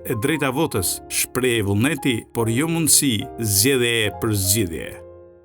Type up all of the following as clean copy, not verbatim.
e drejta votës, shprehje vullneti, por jo mundësi, zgjedhje për zgjidhje.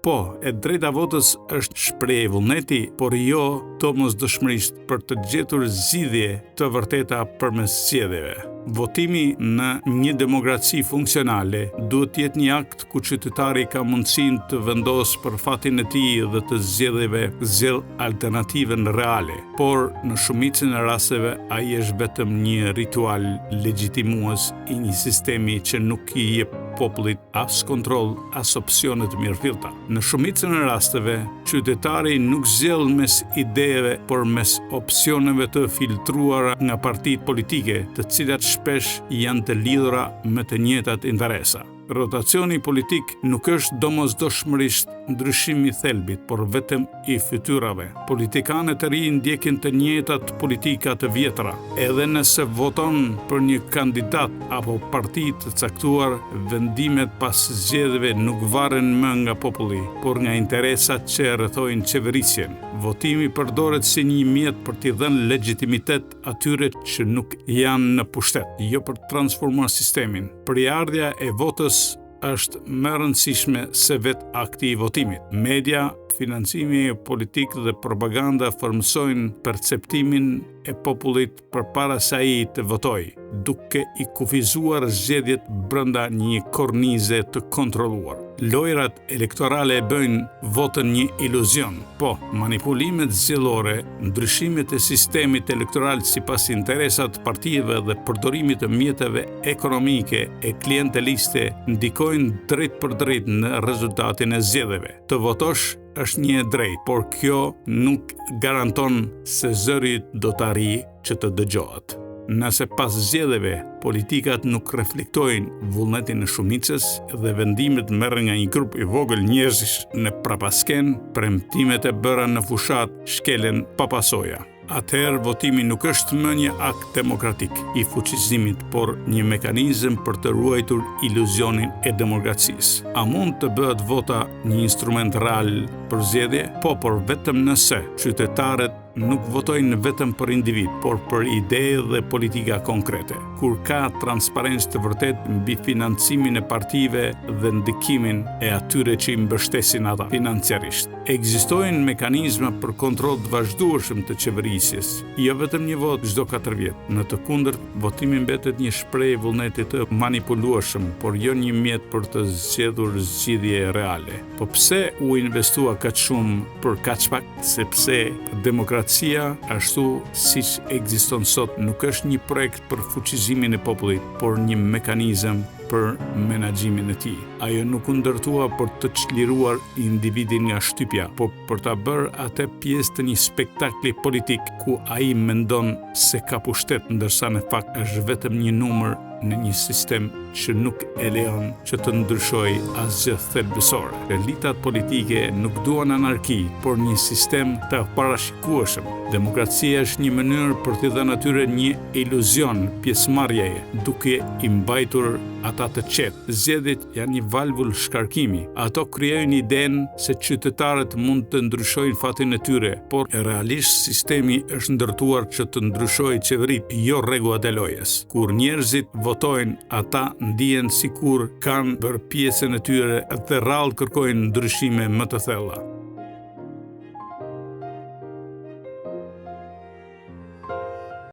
Po, e drejta votës është shprehje vullneti, por jo domosdoshmërisht për të gjetur zgjidhje të vërteta përmes zgjedhjeve. Votimi në një demokraci funksionale duhet të jetë një akt ku qytetari ka mundësinë të vendosë për fatin e tij dhe të zgjedh alternativën reale, por në shumicën e rasteve ai është vetëm një ritual legjitimues i një sistemi që nuk i jep popullit as kontroll, as opsione të mirëfillta. Në shumicën e rasteve, qytetari nuk zgjedh mes ideve, por mes opsioneve të filtruara nga partitë politike, të cilat shpesh janë të lidhura me të njëjtat interesa. Rotacioni politik nuk është domosdoshmërisht ndryshimi i thelbit, por vetëm i fytyrave. Politikanët të rinj ndjekin të njëjtat politika të vjetra. Edhe nëse voton për një kandidat apo parti të caktuar, vendimet pas zgjedhjeve nuk varen më nga populli, por nga interesat që rrethojnë qeverisjen. Votimi përdoret si një mjet për t'i dhënë legjitimitet atyre që nuk janë në pushtet, jo për të transformuar sistemin. Përjardhja e votës është më rëndësishme se vetë akti i votimit. Media, financimi politik dhe propaganda formsojnë perceptimin e popullit përpara se ai të votojë, duke i kufizuar zgjedhjet brenda një kornize të kontrolluar. Lojrat elektorale e bëjnë votën një iluzion. Po, manipulimet zgjedhore, ndryshimet e sistemit elektoral sipas interesat të partive dhe përdorimit të mjeteve ekonomike e klienteliste ndikojnë drejt për drejt në rezultatin e zgjedhjeve. Të votosh është një drejt, por kjo nuk garanton se zëri do të arrijë që të dëgjohet. Nëse pas zgjedhjeve politikat nuk reflektojnë vullnetin e shumicës dhe vendimet merren nga një grup i vogël njerëzish në prapasken, premtimet e bëra në fushat shkelen pa pasoja. Atëherë votimi nuk është më një akt demokratik i fuqizimit, por një mekanizëm për të ruajtur iluzionin e demokracisë. A mund të bëhet vota një instrument real për zgjedhje? Po, por vetëm nëse qytetarët nuk votojnë vetëm për individ, por për ide dhe politika konkrete. Kur ka transparencë të vërtet mbi financimin e partive dhe ndikimin e atyre që i mbështesin ata financiarisht. Ekzistojnë mekanizma për kontroll të vazhdueshëm të qeverisjes, jo vetëm një vot çdo 4 vjet. Në të kundërt, votimi mbetet një shprehje vullneti të manipulueshëm, por jo një mjet për të zgjedhur zgjidhje reale. Po pse u investua kaq shumë për kaq pak? Sepse demokracia, ashtu siç ekziston sot, nuk është një projekt për fuqizimin e popullit, por një mekanizëm për menaxhimin e tij. Ajo nuk u ndërtua për të çliruar individin nga shtypja, por për ta bërë atë pjesë të një spektakli politik ku ai mendon se ka pushtet, ndërsa në fakt është vetëm një numër në një sistem që nuk e lejon që të ndryshojë asgjë thelbësor. Elitat politike nuk duan anarki, por një sistem të parashikueshëm. Demokracia është një mënyrë për t'i dhënë atyre një iluzion pjesëmarrjeje, duke i mbajtur ata të qetë. Zgjedhjet janë një valvull shkarkimi. Ato krijojnë idenë se qytetarët mund të ndryshojnë fatin e tyre, por realisht sistemi është ndërtuar që të ndryshojë qeveritë, jo rregullat e lojës. Kur njerëzit votojnë, ata ndihen sikur kanë bërë pjesën e tyre dhe rrallë kërkojnë ndryshime më të thella.